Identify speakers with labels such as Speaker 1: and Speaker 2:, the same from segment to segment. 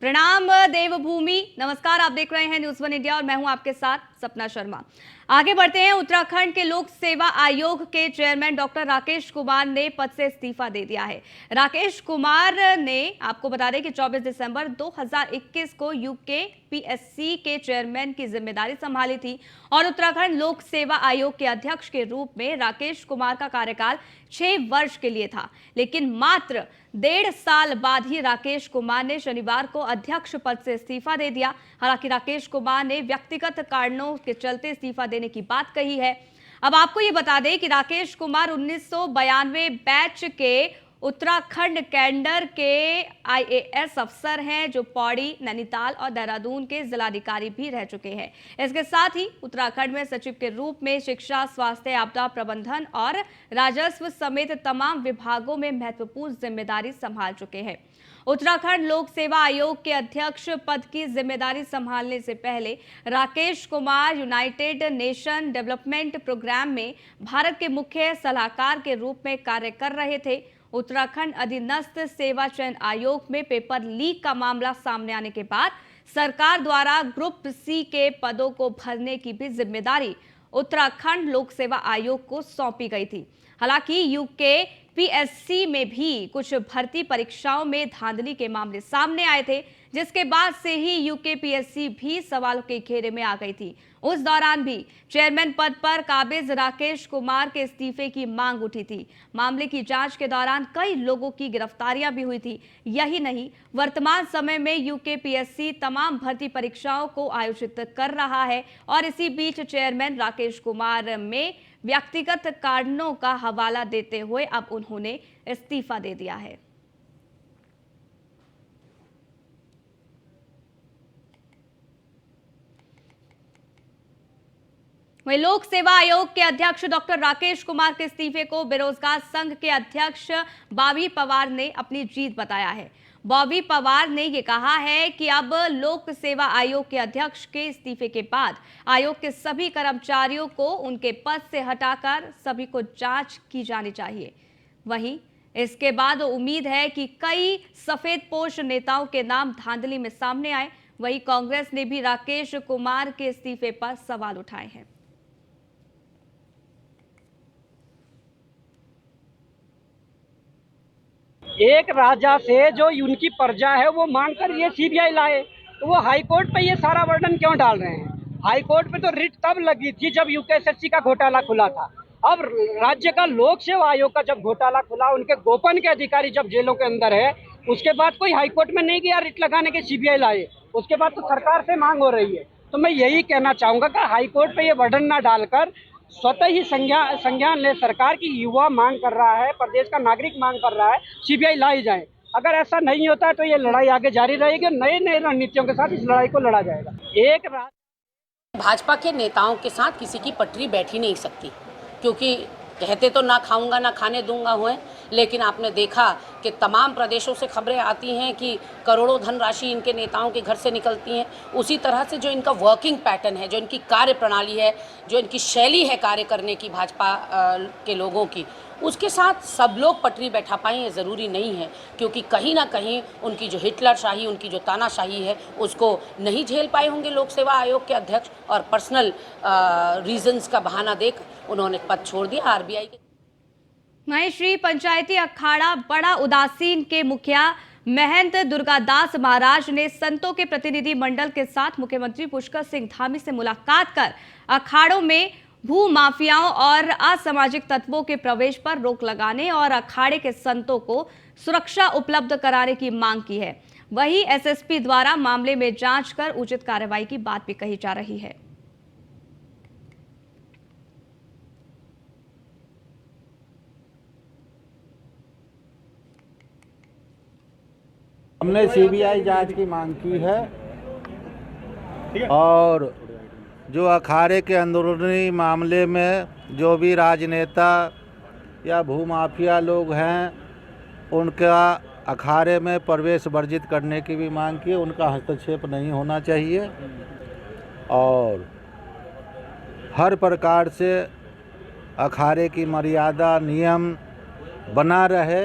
Speaker 1: प्रणाम देवभूमि, नमस्कार। आप देख रहे हैं न्यूज़ वन इंडिया और मैं हूं आपके साथ सपना शर्मा। आगे बढ़ते हैं। उत्तराखंड के लोक सेवा आयोग के चेयरमैन डॉक्टर राकेश कुमार ने पद से इस्तीफा दे दिया है। राकेश कुमार ने आपको बता दें कि 24 दिसंबर 2021 को यूकेपीएससी के चेयरमैन की जिम्मेदारी संभाली थी और उत्तराखंड लोक सेवा आयोग के अध्यक्ष के रूप में राकेश कुमार का कार्यकाल 6 वर्ष के लिए था, लेकिन मात्र 1.5 साल बाद ही राकेश कुमार ने शनिवार को अध्यक्ष पद से इस्तीफा दे दिया। हालांकि राकेश कुमार ने व्यक्तिगत कारणों के चलते इस्तीफा देने की बात कही है। अब आपको ये बता दें कि राकेश कुमार 1992 बैच के उत्तराखंड कैडर के आईएएस अफसर हैं, जो पौड़ी, नैनीताल और देहरादून के जिलाधिकारी भी रह चुके हैं। इसके साथ ही उत्तराखंड में सचिव के रूप में शिक्षा, स्वास्थ्य, आपदा प्रबंधन और राजस्व समेत तमाम विभागों में महत्वपूर्ण जिम्मेदारी संभाल चुके हैं। उत्तराखंड लोक सेवा आयोग के अध्यक्ष पद की जिम्मेदारी संभालने से पहले Rakesh Kumar United Nation Development Programme में भारत के मुख्य सलाहकार के रूप में कार्य कर रहे थे। उत्तराखंड अधीनस्थ सेवा चयन आयोग में पेपर लीक का मामला सामने आने के बाद सरकार द्वारा ग्रुप सी के पदों को भरने की भी जिम्मेदारी उत्तराखंड लोक सेवा आयोग को सौंपी गई थी। हालांकि यूकेपीएससी में भी कुछ भर्ती परीक्षाओं में धांधली के मामले सामने आए थे, जिसके बाद से ही यूकेपीएससी भी सवालों के घेरे में आ गई थी। उस दौरान भी चेयरमैन पद पर काबिज राकेश कुमार के इस्तीफे की मांग उठी थी। मामले की जांच के दौरान कई लोगों की गिरफ्तारियां भी हुई थी। यही नहीं, वर्तमान समय में यूकेपीएससी तमाम भर्ती परीक्षाओं को आयोजित कर रहा है और इसी बीच चेयरमैन राकेश कुमार में व्यक्तिगत कारणों का हवाला देते हुए अब उन्होंने इस्तीफा दे दिया है। वहीं लोक सेवा आयोग के अध्यक्ष डॉक्टर राकेश कुमार के इस्तीफे को बेरोजगार संघ के अध्यक्ष बॉबी पवार ने अपनी जीत बताया है। बॉबी पवार ने यह कहा है कि अब लोक सेवा आयोग के अध्यक्ष के इस्तीफे के बाद आयोग के सभी कर्मचारियों को उनके पद से हटाकर सभी को जांच की जानी चाहिए। वहीं इसके बाद उम्मीद है कि कई सफेदपोश नेताओं के नाम धांधली में सामने आए। वहीं कांग्रेस ने भी राकेश कुमार के इस्तीफे पर सवाल उठाए हैं।
Speaker 2: एक राजा से जो उनकी प्रजा है वो मांग कर ये सीबीआई लाए, तो वो हाई कोर्ट पे ये सारा बर्डन क्यों डाल रहे हैं? हाई कोर्ट पे तो रिट तब लगी थी जब यूकेएसएससी का घोटाला खुला था। अब राज्य का लोक सेवा आयोग का जब घोटाला खुला, उनके गोपन के अधिकारी जब जेलों के अंदर है, उसके बाद कोई हाई कोर्ट में नहीं गया रिट लगाने के सीबीआई लाए। उसके बाद तो सरकार से मांग हो रही है। तो मैं यही कहना चाहूंगा कि हाई कोर्ट पे ये बर्डन ना डालकर स्वतः ही संज्ञान ले सरकार की। युवा मांग कर रहा है, प्रदेश का नागरिक मांग कर रहा है, सीबीआई लाई जाए। अगर ऐसा नहीं होता है तो ये लड़ाई आगे जारी रहेगी। नए नए रणनीतियों के साथ इस लड़ाई को लड़ा जाएगा। एक
Speaker 3: भाजपा के नेताओं के साथ किसी की पटरी बैठी नहीं सकती, क्योंकि कहते तो ना खाऊंगा ना खाने दूंगा हुए, लेकिन आपने देखा कि तमाम प्रदेशों से खबरें आती हैं कि करोड़ों धनराशि इनके नेताओं के घर से निकलती हैं। उसी तरह से जो इनका वर्किंग पैटर्न है, जो इनकी कार्य प्रणाली है, जो इनकी शैली है कार्य करने की भाजपा के लोगों की, उसके साथ सब लोग पटरी बैठा पाएं ये ज़रूरी नहीं है, क्योंकि कहीं ना कहीं उनकी जो हिटलर शाही, उनकी जो तानाशाही है, उसको नहीं झेल पाए होंगे लोक सेवा आयोग के अध्यक्ष, और पर्सनल रीजंस का बहाना देकर उन्होंने पद छोड़ दिया। आरबीआई के
Speaker 1: वहीं श्री पंचायती अखाड़ा बड़ा उदासीन के मुखिया महंत दुर्गादास महाराज ने संतों के प्रतिनिधि मंडल के साथ मुख्यमंत्री पुष्कर सिंह धामी से मुलाकात कर अखाड़ों में भू माफियाओं और असामाजिक तत्वों के प्रवेश पर रोक लगाने और अखाड़े के संतों को सुरक्षा उपलब्ध कराने की मांग की है। वहीं एसएसपी द्वारा मामले में जांच कर उचित कार्रवाई की बात भी कही जा रही है।
Speaker 4: हमने सीबीआई जांच की मांग की है और जो अखाड़े के अंदरूनी मामले में जो भी राजनेता या भूमाफिया लोग हैं, उनका अखाड़े में प्रवेश वर्जित करने की भी मांग की है। उनका हस्तक्षेप नहीं होना चाहिए और हर प्रकार से अखाड़े की मर्यादा नियम बना रहे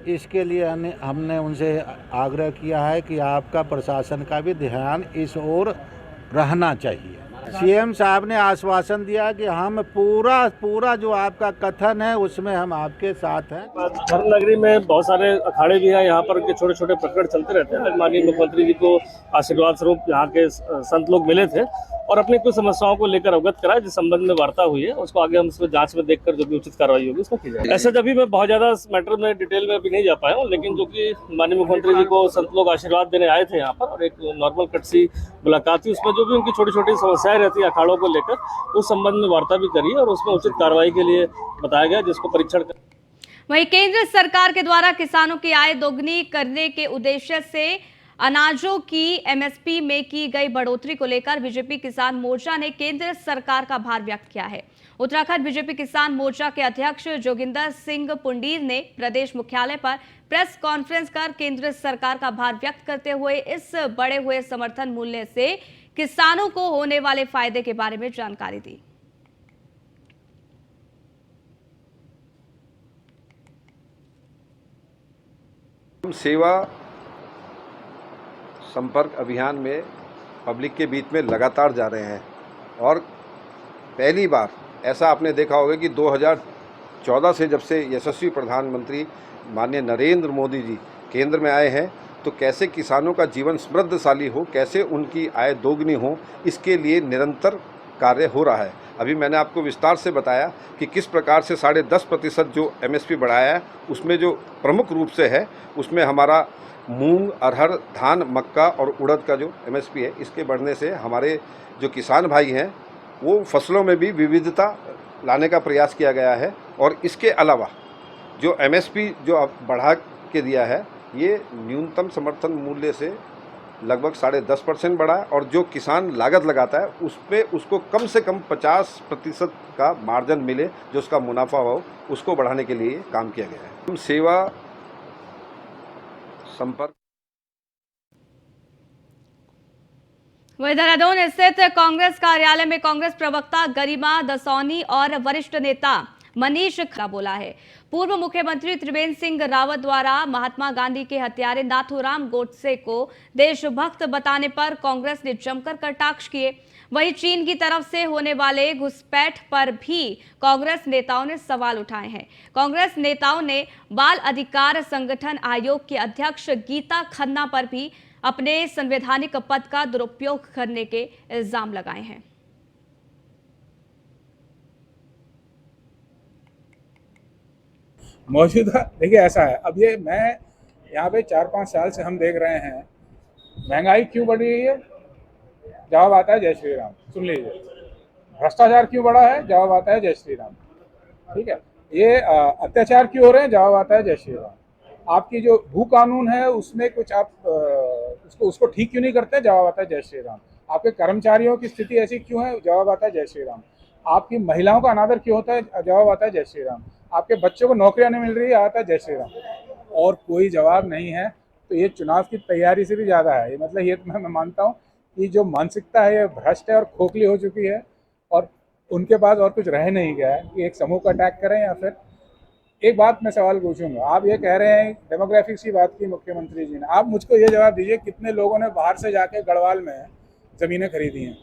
Speaker 4: इसके लिए हमने उनसे आग्रह किया है कि आपका प्रशासन का भी ध्यान इस ओर रहना चाहिए। सीएम साहब ने आश्वासन दिया कि हम पूरा जो आपका कथन है उसमें हम आपके साथ हैं।
Speaker 5: धर्म नगरी में बहुत सारे अखाड़े भी हैं, यहाँ पर के छोटे छोटे प्रकरण चलते रहते हैं। माननीय मुख्यमंत्री जी को आशीर्वाद स्वरूप यहाँ के संत लोग मिले थे और अपनी कुछ समस्याओं को लेकर अवगत कराया, जिस संबंध में वार्ता हुई है उसको आगे हम इसमें जांच में देखकर जो भी उचित कार्रवाई होगी उसको की जाएगी। ऐसे जब भी मैं बहुत ज्यादा मैटर में डिटेल में अभी नहीं जा पाया हूँ, लेकिन जो कि माननीय मुख्यमंत्री जी को संत लोग आशीर्वाद देने आए थे यहाँ पर और एक नॉर्मल कट सी मुलाकात थी, उसमें जो भी उनकी छोटी छोटी समस्याएं रहती है अखाड़ों को लेकर उस संबंध में वार्ता भी करी और उसमें उचित कार्रवाई के लिए बताया गया, जिसको परीक्षण कर।
Speaker 1: वहीं केंद्र सरकार के द्वारा किसानों की आय दोगुनी करने के उद्देश्य से अनाजों की एमएसपी में की गई बढ़ोतरी को लेकर बीजेपी किसान मोर्चा ने केंद्र सरकार का आभार व्यक्त किया है। उत्तराखंड बीजेपी किसान मोर्चा के अध्यक्ष जोगिंदर सिंह पुंडीर ने प्रदेश मुख्यालय पर प्रेस कॉन्फ्रेंस कर केंद्र सरकार का आभार व्यक्त करते हुए इस बढ़े हुए समर्थन मूल्य से किसानों को होने वाले फायदे के बारे में जानकारी दी।
Speaker 6: हम सेवा संपर्क अभियान में पब्लिक के बीच में लगातार जा रहे हैं और पहली बार ऐसा आपने देखा होगा कि 2014 से जब से यशस्वी प्रधानमंत्री माननीय नरेंद्र मोदी जी केंद्र में आए हैं तो कैसे किसानों का जीवन समृद्धशाली हो, कैसे उनकी आय दोगुनी हो, इसके लिए निरंतर कार्य हो रहा है। अभी मैंने आपको विस्तार से बताया कि किस प्रकार से 10.5% जो एमएसपी बढ़ाया है उसमें जो प्रमुख रूप से है उसमें हमारा मूंग, अरहर, धान, मक्का और उड़द का जो एमएसपी है इसके बढ़ने से हमारे जो किसान भाई हैं वो फसलों में भी विविधता लाने का प्रयास किया गया है। और इसके अलावा जो एमएसपी जो अब बढ़ा के दिया है ये न्यूनतम समर्थन मूल्य से लगभग 10.5% बढ़ा है और जो किसान लागत लगाता है उस पे उसको कम से कम 50% का मार्जिन मिले, जो उसका मुनाफा हो उसको बढ़ाने के लिए काम किया गया है। हम सेवा संपर्क
Speaker 1: वहीं देहरादून स्थित कांग्रेस कार्यालय में कांग्रेस प्रवक्ता गरिमा दसौनी और वरिष्ठ नेता मनीष खरा बोला है। पूर्व मुख्यमंत्री त्रिवेंद्र सिंह रावत द्वारा महात्मा गांधी के हत्यारे नाथूराम गोडसे को देशभक्त बताने पर कांग्रेस ने जमकर कटाक्ष किए। वहीं चीन की तरफ से होने वाले घुसपैठ पर भी कांग्रेस नेताओं ने सवाल उठाए हैं। कांग्रेस नेताओं ने बाल अधिकार संगठन आयोग की अध्यक्ष गीता खन्ना पर भी अपने संवैधानिक पद का दुरुपयोग करने के इल्जाम लगाए हैं।
Speaker 7: मौजूदा देखिए ऐसा है, अब ये मैं यहाँ पे 4-5 साल से हम देख रहे हैं महंगाई क्यों बढ़ रही है, जवाब आता है जय श्री राम। सुन लीजिए, भ्रष्टाचार क्यों बढ़ा है, जवाब आता है जय श्री राम। ठीक है, ये अत्याचार क्यों हो रहे हैं, जवाब आता है जय श्री राम। आपकी जो भू कानून है उसमें कुछ आप उसको ठीक क्यों नहीं करते, जवाब आता है जय श्री राम। आपके कर्मचारियों की स्थिति ऐसी क्यों है, जवाब आता है जय श्री राम। आपकी महिलाओं का अनादर क्यों होता है, जवाब आता है जय श्री राम। आपके बच्चों को नौकरियां नहीं मिल रही है, आता है जय श्री राम। और कोई जवाब नहीं है तो ये चुनाव की तैयारी से भी ज़्यादा है। ये मतलब ये मैं मानता हूँ कि जो मानसिकता है ये भ्रष्ट है और खोखली हो चुकी है और उनके पास और कुछ रह नहीं गया है कि एक समूह का अटैक करें या फिर एक बात मैं सवाल पूछूंगा। आप ये कह रहे हैं डेमोग्राफिक्स की बात की मुख्यमंत्री जी ने, आप मुझको ये जवाब दीजिए कितने लोगों ने बाहर से जाके गढ़वाल में ज़मीनें खरीदी हैं,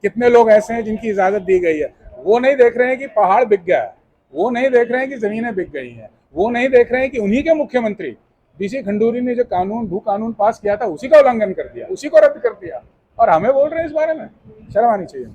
Speaker 7: कितने लोग ऐसे हैं जिनकी इजाज़त दी गई है। वो नहीं देख रहे हैं कि पहाड़ बिक गया है, वो नहीं देख रहे हैं कि ज़मीनें बिक गई हैं, वो नहीं देख रहे हैं कि उन्हीं के मुख्यमंत्री बीसी खंडूरी ने जो भू कानून पास किया था उसी का उल्लंघन कर दिया, उसी को रद्द कर दिया और हमें बोल रहे हैं इस बारे में। शर्म आनी चाहिए।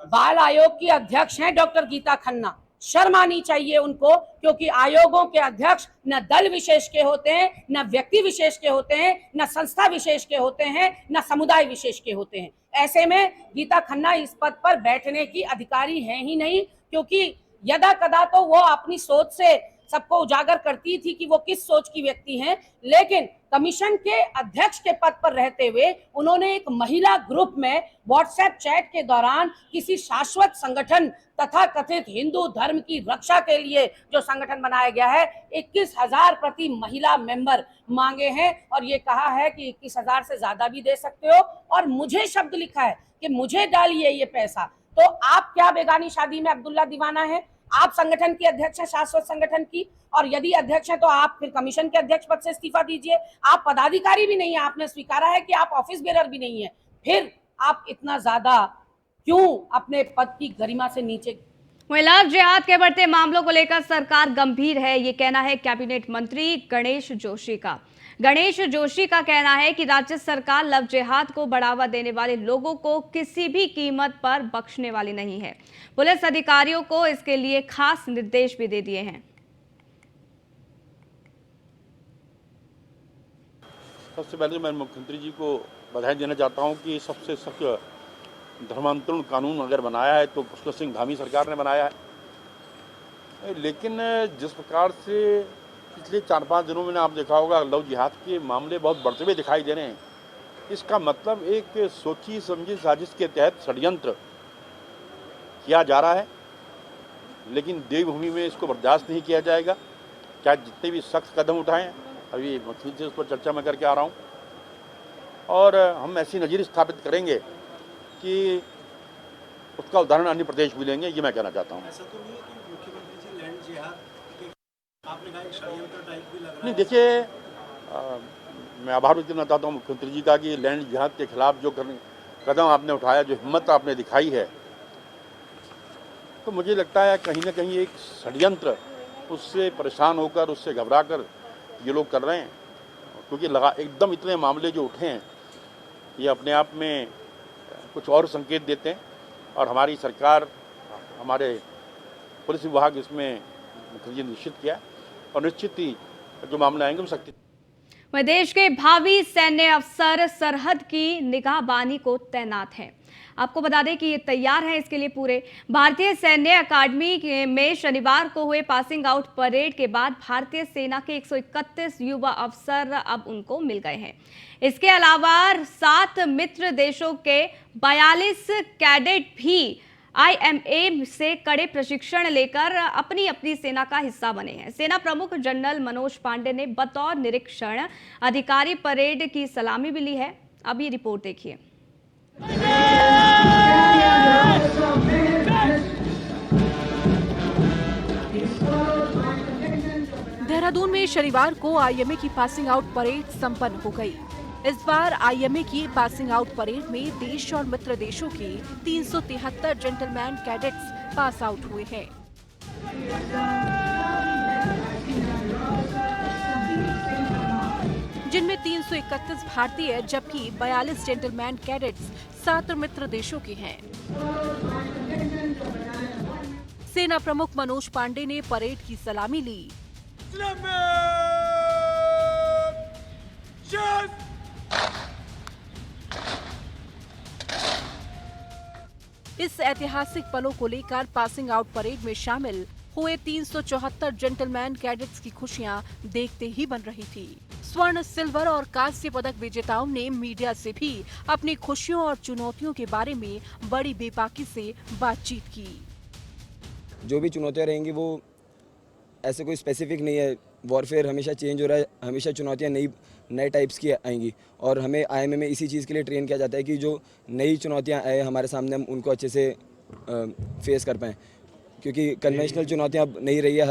Speaker 3: बाल आयोग की अध्यक्ष हैं डॉक्टर गीता खन्ना, शर्म आनी चाहिए उनको, क्योंकि आयोगों के अध्यक्ष न दल विशेष के होते हैं, न व्यक्ति विशेष के होते हैं, न संस्था विशेष के होते हैं, न समुदाय विशेष के होते हैं। ऐसे में गीता खन्ना इस पद पर बैठने की अधिकारी है ही नहीं, क्योंकि यदा कदा तो वो अपनी सोच से सबको उजागर करती थी कि वो किस सोच की व्यक्ति हैं, लेकिन कमीशन के अध्यक्ष के पद पर रहते हुए उन्होंने एक महिला ग्रुप में व्हाट्सएप चैट के दौरान किसी शाश्वत संगठन तथा कथित हिंदू धर्म की रक्षा के लिए जो संगठन बनाया गया है 21,000 प्रति महिला मेंबर मांगे हैं और ये कहा है कि 21,000 से ज्यादा भी दे सकते हो और मुझे शब्द लिखा है कि मुझे डालिए ये पैसा। तो आप क्या बेगानी शादी में अब्दुल्ला दीवाना है? आप संगठन की अध्यक्ष हैं, शाश्वत संगठन की, और यदि अध्यक्ष हैं तो आप फिर कमीशन के अध्यक्ष पद से इस्तीफा दीजिए। आप पदाधिकारी भी नहीं है, आपने स्वीकारा है कि आप ऑफिस बेरर भी नहीं है, फिर आप इतना ज्यादा क्यों अपने पद की गरिमा से नीचे?
Speaker 1: वहीं लव जिहाद के बढ़ते मामलों को लेकर सरकार गंभीर है, ये कहना है कैबिनेट मंत्री गणेश जोशी का। गणेश जोशी का कहना है कि राज्य सरकार लव जिहाद को बढ़ावा देने वाले लोगों को किसी भी कीमत पर बख्शने वाली नहीं है। पुलिस अधिकारियों को इसके लिए खास निर्देश भी दे दिए हैं।
Speaker 8: सबसे पहले मैं मुख्यमंत्री जी को बधाई देना चाहता हूं कि सबसे सख्त धर्मांतरण कानून अगर बनाया है तो पुष्कर सिंह धामी सरकार ने बनाया है। लेकिन जिस प्रकार से पिछले 4-5 दिनों में आप देखा होगा लव जिहाद के मामले बहुत बढ़ते हुए दिखाई दे रहे हैं, इसका मतलब एक सोची समझी साजिश के तहत षड्यंत्र किया जा रहा है। लेकिन देवभूमि में इसको बर्दाश्त नहीं किया जाएगा, चाहे जितने भी सख्त कदम उठाएं। अभी मुख्यमंत्री से उस पर चर्चा मैं करके आ रहा हूँ और हम ऐसी नज़ीर स्थापित करेंगे कि उसका उदाहरण अन्य प्रदेश भी लेंगे, ये मैं कहना चाहता हूँ।
Speaker 9: ऐसा तो नहीं है कि मुख्यमंत्री जी लैंड जिहाद के आपने कहा एक षड्यंत्र टाइप भी लग रहा है?
Speaker 8: नहीं, देखिए मैं आभार व्यक्त करना चाहता हूँ मुख्यमंत्री जी का कि लैंड जिहाद के खिलाफ जो कदम आपने उठाया, जो हिम्मत आपने दिखाई है, तो मुझे लगता है कहीं ना कहीं एक षड्यंत्र उससे परेशान होकर, उससे घबरा कर ये लोग कर रहे हैं। क्योंकि एकदम इतने मामले जो उठे हैं ये अपने आप में कुछ और संकेत देते हैं और हमारी सरकार, हमारे पुलिस विभाग इसमें मुख्यमंत्री निश्चित किया और निश्चित ही जो मामले आएंगे वो सख्ती।
Speaker 1: वह देश के भावी सैन्य अफसर सरहद की निगाहबानी को तैनात हैं। आपको बता दें कि ये तैयार हैं इसके लिए पूरे। भारतीय सैन्य अकादमी में शनिवार को हुए पासिंग आउट परेड के बाद भारतीय सेना के 131 युवा अफसर अब उनको मिल गए हैं। इसके अलावा 7 मित्र देशों के 42 कैडेट भी IMA से कड़े प्रशिक्षण लेकर अपनी अपनी सेना का हिस्सा बने हैं। सेना प्रमुख जनरल मनोज पांडे ने बतौर निरीक्षण अधिकारी परेड की सलामी भी ली है। अब ये रिपोर्ट देखिए।
Speaker 10: देहरादून में शनिवार को IMA की पासिंग आउट परेड संपन्न हो गई। इस बार IMA की पासिंग आउट परेड में देश और मित्र देशों के 373 जेंटलमैन कैडेट्स पास आउट हुए हैं। जिनमें 331 भारतीय जबकि 42 जेंटलमैन कैडेट्स 7 मित्र देशों के हैं। सेना प्रमुख मनोज पांडे ने परेड की सलामी ली। इस ऐतिहासिक पलों को लेकर पासिंग आउट परेड में शामिल हुए 374 जेंटलमैन कैडेट्स की खुशियां देखते ही बन रही थी। स्वर्ण, सिल्वर और कांस्य पदक विजेताओं ने मीडिया से भी अपनी खुशियों और चुनौतियों के बारे में बड़ी बेबाकी से बातचीत की।
Speaker 11: जो भी चुनौतियां रहेंगी वो ऐसे कोई स्पेसिफिक नहीं है। वॉरफेयर हमेशा चेंज हो रहा है, हमेशा चुनौतियां नए टाइप्स की आएंगी और हमें IMA में इसी चीज़ के लिए ट्रेन किया जाता है कि जो नई चुनौतियां आए हमारे सामने हम उनको अच्छे से फेस कर पाएँ। क्योंकि कन्वेंशनल चुनौतियां अब नहीं रही है।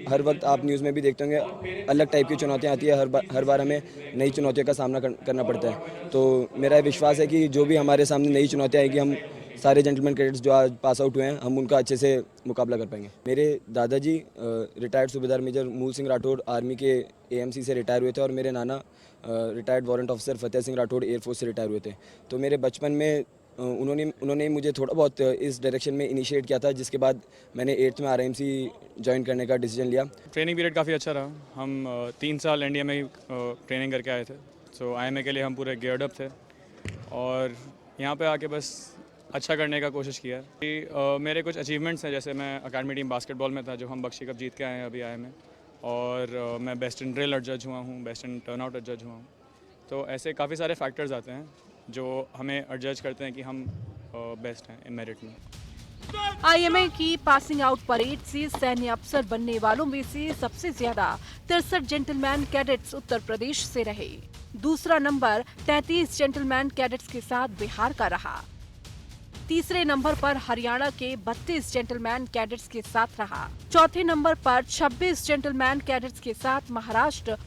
Speaker 11: हर वक्त आप न्यूज़ में भी देखते होंगे अलग टाइप की चुनौतियां आती है। हर बार हमें नई चुनौतियों का सामना करना पड़ता है। तो मेरा विश्वास है कि जो भी हमारे सामने नई चुनौतियां आएगी, हम सारे जेंटलमैन कैडेट्स जो आज पास आउट हुए हैं, हम उनका अच्छे से मुकाबला कर पाएंगे। मेरे दादाजी रिटायर्ड सूबेदार मेजर मूल सिंह राठौड़ आर्मी के AMC से रिटायर हुए थे और मेरे नाना retired warrant officer Fateh Singh Rathore air force से रिटायर हुए थे। तो मेरे बचपन में उन्होंने मुझे थोड़ा बहुत इस डायरेक्शन में इनिशिएट किया था, जिसके बाद मैंने 8th में RMC ज्वाइन करने का डिसीजन लिया।
Speaker 12: ट्रेनिंग पीरियड काफ़ी अच्छा रहा। हम 3 साल इंडिया में ही ट्रेनिंग करके आए थे। सो IMA के लिए हम पूरे गियर्ड अप थे और यहाँ पे आके बस अच्छा करने का कोशिश किया है। मेरे कुछ अचीवमेंट्स हैं, जैसे मैं अकेडमी टीम बास्केटबॉल में था जो हम बख्शी कप जीत के आए हैं अभी IMA, और मैं बेस्ट इन ड्रिल जज हुआ हूँ, बेस्ट इन टर्नआउट जज हुआ हूँ। तो ऐसे काफ़ी सारे फैक्टर्स आते हैं जो हमें जज करते हैं कि हम बेस्ट हैं इन मेरिट में।
Speaker 10: IMA की पासिंग आउट परेड से सैन्य अफसर बनने वालों में से सबसे ज्यादा 63 जेंटलमैन कैडेट्स उत्तर प्रदेश से रहे। दूसरा नंबर 33 जेंटलमैन कैडेट्स के साथ बिहार का रहा। तीसरे नंबर पर हरियाणा के 32 जेंटलमैन कैडेट्स के साथ रहा। चौथे नंबर पर 26 जेंटलमैन कैडेट्स के साथ महाराष्ट्र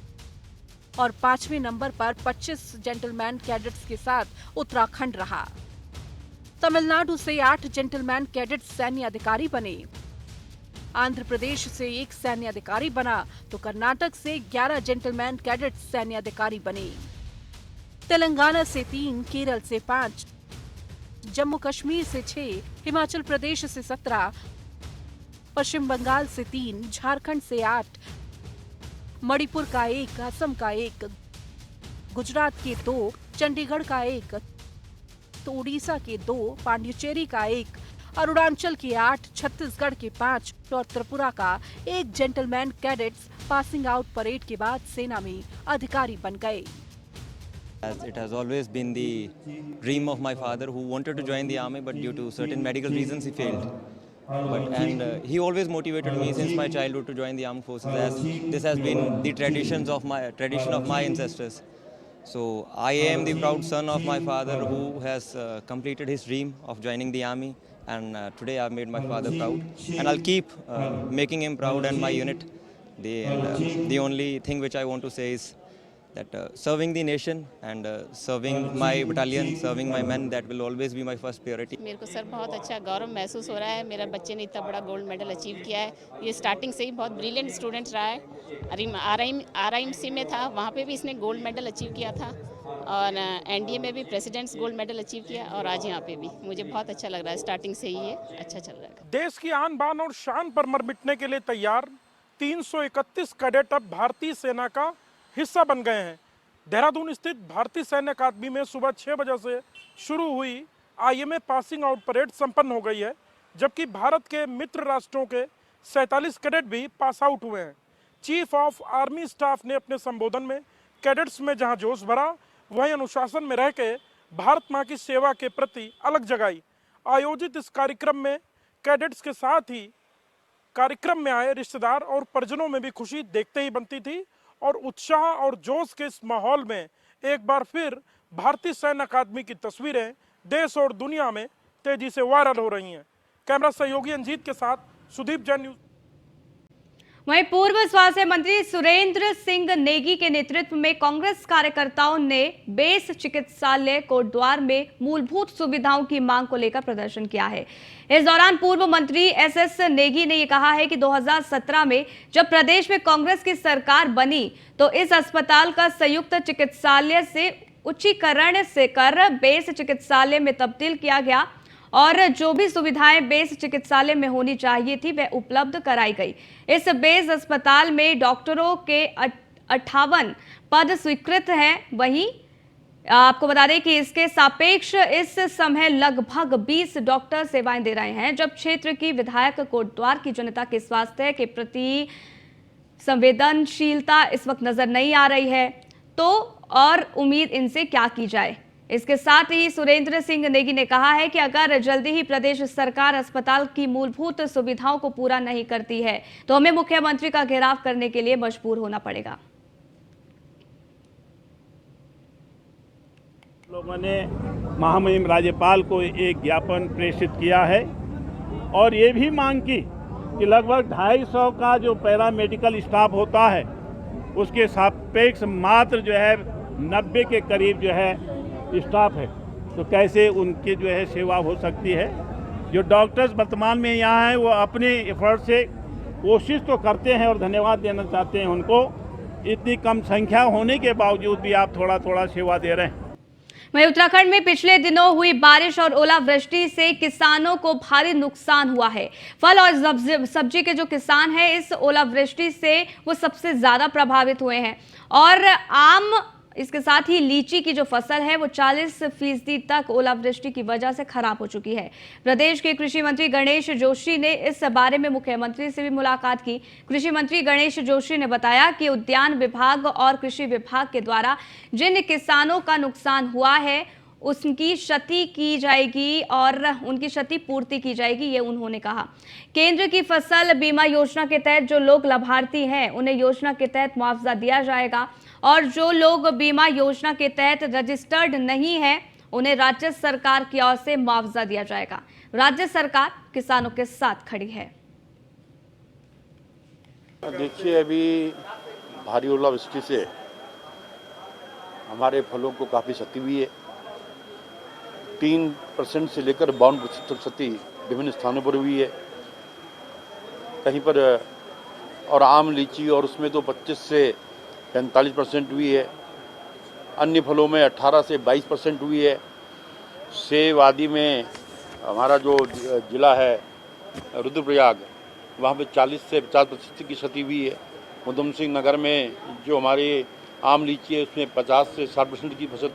Speaker 10: और 5वें नंबर पर 25 जेंटलमैन कैडेट्स के साथ उत्तराखंड रहा। तमिलनाडु से 8 जेंटलमैन कैडेट्स सैन्य अधिकारी बने। आंध्र प्रदेश से 1 सैन्य अधिकारी बना तो कर्नाटक से 11 जेंटलमैन कैडेट्स सैन्य अधिकारी बने। तेलंगाना से 3, केरल से 5, जम्मू कश्मीर से 6, हिमाचल प्रदेश से 17, पश्चिम बंगाल से 3, झारखंड से 8, मणिपुर का 1, असम का 1, गुजरात के 2, चंडीगढ़ का 1, तो उड़ीसा के 2, पांडिचेरी का 1, अरुणाचल के 8, छत्तीसगढ़ के 5 और त्रिपुरा का 1 gentleman cadets passing out parade के बाद सेना में अधिकारी बन गए।
Speaker 13: As it has always been the dream of my father, who wanted to join the army, but due to certain medical reasons he failed. He always motivated me since my childhood to join the armed forces, as this has been the tradition of my ancestors. So I am the proud son of my father, who has completed his dream of joining the army, and today I've made my father proud, and I'll keep making him proud and my unit. The only thing which I want to say is that serving the nation and serving my battalion, serving my men, that will always be my first priority.
Speaker 14: मेरे को sir बहुत अच्छा गौरव महसूस हो रहा है। मेरा बच्चे ने इतना बड़ा गोल्ड मेडल अचीव किया है। ये स्टार्टिंग से ही बहुत ब्रिलियंट स्टूडेंट रहा है। RIMC में था, वहाँ पे भी इसने गोल्ड मेडल अचीव किया था, और NDA में भी प्रेसिडेंट्स गोल्ड मेडल अचीव किया, और आज यहाँ पे भी मुझे बहुत अच्छा लग रहा है। स्टार्टिंग से ही ये अच्छा चल रहा है।
Speaker 15: देश की आन बान और शान पर मर मिटने के लिए तैयार 331 कैडेट अब भारतीय सेना का हिस्सा बन गए हैं। देहरादून स्थित भारतीय सैन्य अकादमी में सुबह 6 बजे से शुरू हुई IMA पासिंग आउट परेड संपन्न हो गई है, जबकि भारत के मित्र राष्ट्रों के 47 कैडेट भी पास आउट हुए हैं। चीफ ऑफ आर्मी स्टाफ ने अपने संबोधन में कैडेट्स में जहां जोश भरा, वहीं अनुशासन में रह के भारत मां की सेवा के प्रति अलग जगाई। आयोजित इस कार्यक्रम में कैडेट्स के साथ ही कार्यक्रम में आए रिश्तेदार और परिजनों में भी खुशी देखते ही बनती थी, और उत्साह और जोश के इस माहौल में एक बार फिर भारतीय सैन्य अकादमी की तस्वीरें देश और दुनिया में तेजी से वायरल हो रही हैं। कैमरा सहयोगी अंजीत के साथ सुदीप जैन न्यूज।
Speaker 1: वहीं पूर्व स्वास्थ्य मंत्री सुरेंद्र सिंह नेगी के नेतृत्व में कांग्रेस कार्यकर्ताओं ने बेस चिकित्सालय कोटद्वार में मूलभूत सुविधाओं की मांग को लेकर प्रदर्शन किया है। इस दौरान पूर्व मंत्री SS नेगी ने यह कहा है कि 2017 में जब प्रदेश में कांग्रेस की सरकार बनी तो इस अस्पताल का संयुक्त चिकित्सालय से उच्चीकरण से कर बेस चिकित्सालय में तब्दील किया गया, और जो भी सुविधाएं बेस चिकित्सालय में होनी चाहिए थी वह उपलब्ध कराई गई। इस बेस अस्पताल में डॉक्टरों के 58 पद स्वीकृत हैं। वहीं आपको बता दें कि इसके सापेक्ष इस समय लगभग 20 डॉक्टर सेवाएं दे रहे हैं, जब क्षेत्र की विधायक कोटद्वार की जनता के स्वास्थ्य के प्रति संवेदनशीलता इस वक्त नजर नहीं आ रही है, तो और उम्मीद इनसे क्या की जाए। इसके साथ ही सुरेंद्र सिंह नेगी ने कहा है कि अगर जल्दी ही प्रदेश सरकार अस्पताल की मूलभूत सुविधाओं को पूरा नहीं करती है तो हमें मुख्यमंत्री का घेराव करने के लिए मजबूर होना पड़ेगा।
Speaker 16: लोगों ने महामहिम राज्यपाल को एक ज्ञापन प्रेषित किया है और ये भी मांग की कि लगभग 250 का जो पैरा मेडिकल स्टाफ होता है उसके सापेक्ष मात्र जो है 90 के करीब जो है स्टाफ है, तो कैसे उनकी जो है सेवा हो सकती है। जो डॉक्टर्स वर्तमान में यहाँ हैं वो अपने एफर्ट से कोशिश तो करते हैं और धन्यवाद देना चाहते हैं उनको, इतनी कम संख्या होने के बावजूद भी आप थोड़ा थोड़ा सेवा दे रहे हैं।
Speaker 1: वहीं उत्तराखंड में पिछले दिनों हुई बारिश और ओलावृष्टि से किसानों को भारी नुकसान हुआ है। फल और सब्जी के जो किसान हैं इस ओलावृष्टि से वो सबसे ज्यादा प्रभावित हुए हैं, और आम इसके साथ ही लीची की जो फसल है वो 40% तक ओलावृष्टि की वजह से खराब हो चुकी है। प्रदेश के कृषि मंत्री गणेश जोशी ने इस बारे में मुख्यमंत्री से भी मुलाकात की। कृषि मंत्री गणेश जोशी ने बताया कि उद्यान विभाग और कृषि विभाग के द्वारा जिन किसानों का नुकसान हुआ है उसकी क्षति की जाएगी और उनकी क्षति पूर्ति की जाएगी, ये उन्होंने कहा। केंद्र की फसल बीमा योजना के तहत जो लोग लाभार्थी हैं उन्हें योजना के तहत मुआवजा दिया जाएगा, और जो लोग बीमा योजना के तहत रजिस्टर्ड नहीं है उन्हें राज्य सरकार की ओर से मुआवजा दिया जाएगा। राज्य सरकार किसानों के साथ खड़ी है।
Speaker 8: देखिए, अभी भारी ओलावृष्टि से हमारे फलों को काफ़ी क्षति हुई है। 3% से लेकर 52% तक क्षति विभिन्न स्थानों पर हुई है। कहीं पर और आम, लीची और उसमें तो 25 से 45% हुई है। अन्य फलों में 18 से 22% हुई है। सेब आदि में हमारा जो जिला है रुद्रप्रयाग, वहाँ पे 40 से 50% की क्षति हुई है। उधम सिंह नगर में जो हमारी आम लीची है उसमें 50 से 60% की फसल।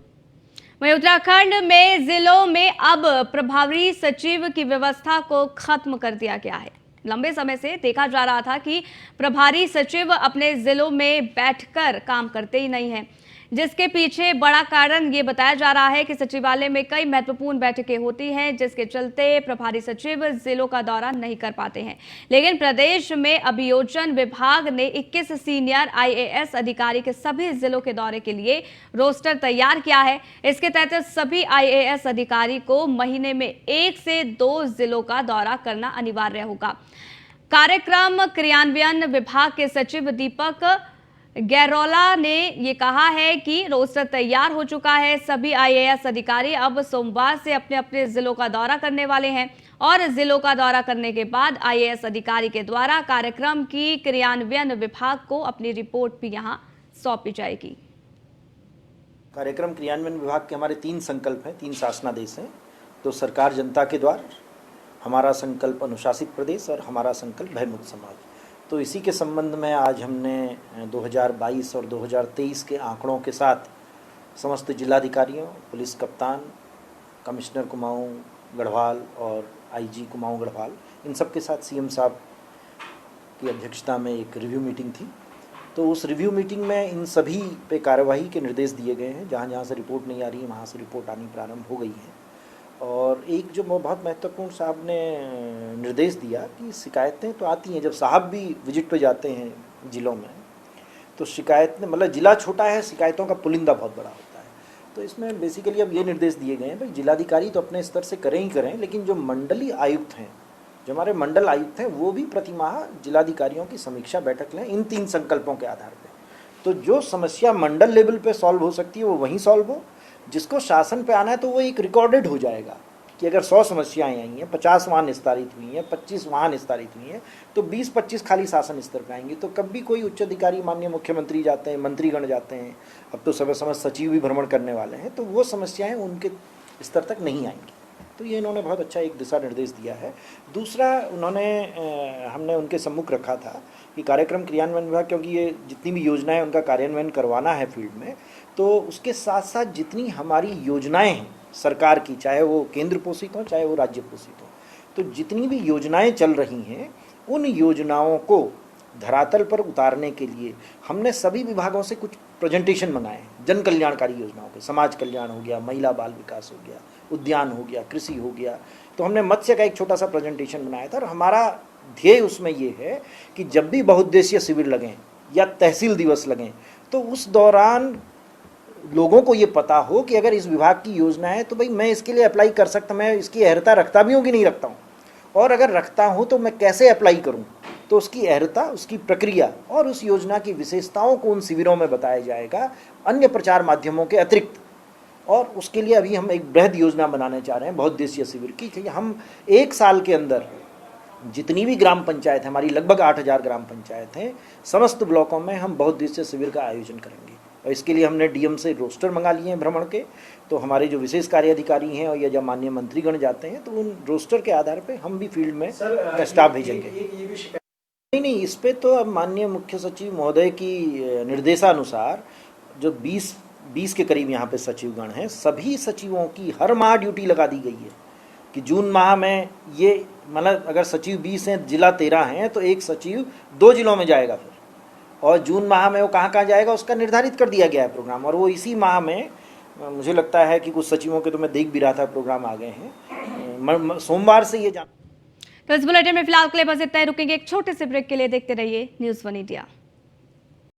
Speaker 1: वहीं उत्तराखंड में जिलों में अब प्रभारी सचिव की व्यवस्था को खत्म कर दिया गया है। लंबे समय से देखा जा रहा था कि प्रभारी सचिव अपने जिलों में बैठकर काम करते ही नहीं हैं, जिसके पीछे बड़ा कारण ये बताया जा रहा है कि सचिवालय में कई महत्वपूर्ण बैठकें होती हैं, जिसके चलते प्रभारी सचिव जिलों का दौरा नहीं कर पाते हैं। लेकिन प्रदेश में अभियोजन विभाग ने 21 सीनियर IAS अधिकारी के सभी जिलों के दौरे के लिए रोस्टर तैयार किया है। इसके तहत सभी IAS अधिकारी को महीने में 1 से 2 जिलों का दौरा करना अनिवार्य होगा। कार्यक्रम क्रियान्वयन विभाग के सचिव दीपक गैरोला ने ये कहा है कि रोस्टर तैयार हो चुका है। सभी IAS अधिकारी अब सोमवार से अपने अपने जिलों का दौरा करने वाले हैं और जिलों का दौरा करने के बाद IAS अधिकारी के द्वारा कार्यक्रम की क्रियान्वयन विभाग को अपनी रिपोर्ट भी यहां सौंपी जाएगी।
Speaker 9: कार्यक्रम क्रियान्वयन विभाग के हमारे 3 संकल्प हैं, 3 शासनादेश हैं। तो सरकार जनता के द्वार, हमारा संकल्प अनुशासित प्रदेश और हमारा संकल्प भयमुक्त समाज। तो इसी के संबंध में आज हमने 2022 और 2023 के आंकड़ों के साथ समस्त जिलाधिकारियों, पुलिस कप्तान, कमिश्नर कुमाऊं गढ़वाल और IG कुमाऊं गढ़वाल, इन सब के साथ CM साहब की अध्यक्षता में एक रिव्यू मीटिंग थी। तो उस रिव्यू मीटिंग में इन सभी पे कार्यवाही के निर्देश दिए गए हैं। जहाँ जहाँ से रिपोर्ट नहीं आ रही है वहाँ से रिपोर्ट आनी प्रारंभ हो गई है। और एक जो बहुत महत्वपूर्ण साहब ने निर्देश दिया कि शिकायतें तो आती हैं, जब साहब भी विजिट पे जाते हैं जिलों में तो शिकायतें, मतलब जिला छोटा है, शिकायतों का पुलिंदा बहुत बड़ा होता है। तो इसमें बेसिकली अब ये निर्देश दिए गए हैं भाई जिलाधिकारी तो अपने स्तर से करें ही करें, लेकिन जो मंडलीय आयुक्त हैं, जो हमारे मंडल आयुक्त हैं, वो भी प्रतिमाह जिलाधिकारियों की समीक्षा बैठक लें इन 3 संकल्पों के आधार पर। तो जो समस्या मंडल लेवल पे सॉल्व हो सकती है वो वहीं सॉल्व हो, जिसको शासन पे आना है तो वो एक रिकॉर्डेड हो जाएगा कि अगर 100 समस्याएं आई हैं, 50 वहाँ निस्तारित हुई हैं, 25 वहाँ निस्तारित हुई हैं, तो 20-25 खाली शासन स्तर पर आएंगी। तो कभी कोई उच्च अधिकारी, माननीय मुख्यमंत्री जाते हैं, मंत्रीगण जाते हैं, अब तो समय समय सचिव भी भ्रमण करने वाले हैं, तो वो समस्याएं उनके स्तर तक नहीं आएंगी। तो ये इन्होंने बहुत अच्छा एक दिशा निर्देश दिया है। दूसरा, हमने उनके सम्मुख रखा था कि कार्यक्रम क्रियान्वयन विभाग, क्योंकि ये जितनी भी योजनाएं उनका कार्यान्वयन करवाना है फील्ड में, तो उसके साथ साथ जितनी हमारी योजनाएं हैं सरकार की, चाहे वो केंद्र पोषित हो चाहे वो राज्य पोषित हो, तो जितनी भी योजनाएं चल रही हैं उन योजनाओं को धरातल पर उतारने के लिए हमने सभी विभागों से कुछ प्रेजेंटेशन मंगाए। जन कल्याणकारी योजनाओं के, समाज कल्याण हो गया, महिला बाल विकास हो गया, उद्यान हो गया, कृषि हो गया, तो हमने मत्स्य का एक छोटा सा प्रेजेंटेशन बनाया था। और हमारा ध्येय उसमें ये है कि जब भी बहुउद्देशीय शिविर लगें या तहसील दिवस लगें तो उस दौरान लोगों को ये पता हो कि अगर इस विभाग की योजना है तो भाई मैं इसके लिए अप्लाई कर सकता, मैं इसकी अहर्ता रखता भी हूँ कि नहीं रखता हूँ, और अगर रखता हूँ तो मैं कैसे अप्लाई करूँ। तो उसकी अहर्ता, उसकी प्रक्रिया और उस योजना की विशेषताओं को उन शिविरों में बताया जाएगा अन्य प्रचार माध्यमों के अतिरिक्त। और उसके लिए अभी हम एक बृहद योजना बनाने चाह रहे हैं बहुउद्देशीय शिविर की, कि हम 1 साल के अंदर जितनी भी ग्राम पंचायत है, हमारी लगभग 8000 ग्राम पंचायत हैं, समस्त ब्लॉकों में हम बहुउद्देशीय शिविर का आयोजन करेंगे। और इसके लिए हमने DM से रोस्टर मंगा लिए हैं भ्रमण के। तो हमारे जो विशेष कार्य अधिकारी हैं और या जब माननीय मंत्रीगण जाते हैं तो उन रोस्टर के आधार पे हम भी फील्ड में स्टाफ भेजेंगे। नहीं, इस पे तो अब माननीय मुख्य सचिव महोदय की निर्देशानुसार जो 20 के करीब यहाँ पे सचिवगण हैं, सभी सचिवों की हर माह ड्यूटी लगा दी गई है कि जून माह में ये, मतलब अगर सचिव 20 हैं, जिला 13 हैं, तो एक सचिव 2 जिलों में जाएगा फिर, और जून माह में वो कहाँ जाएगा उसका निर्धारित कर दिया गया है प्रोग्राम। और वो इसी माह में, मुझे लगता है कि कुछ सचिवों के तो मैं देख भी रहा था प्रोग्राम आ गए हैं, सोमवार से ये जाना।
Speaker 1: तो इस बुलेटिन में फिलहाल के लिए बस इतना ही। रुकेंगे एक छोटे से ब्रेक के लिए। देखते रहिए न्यूज़ 1 इंडिया।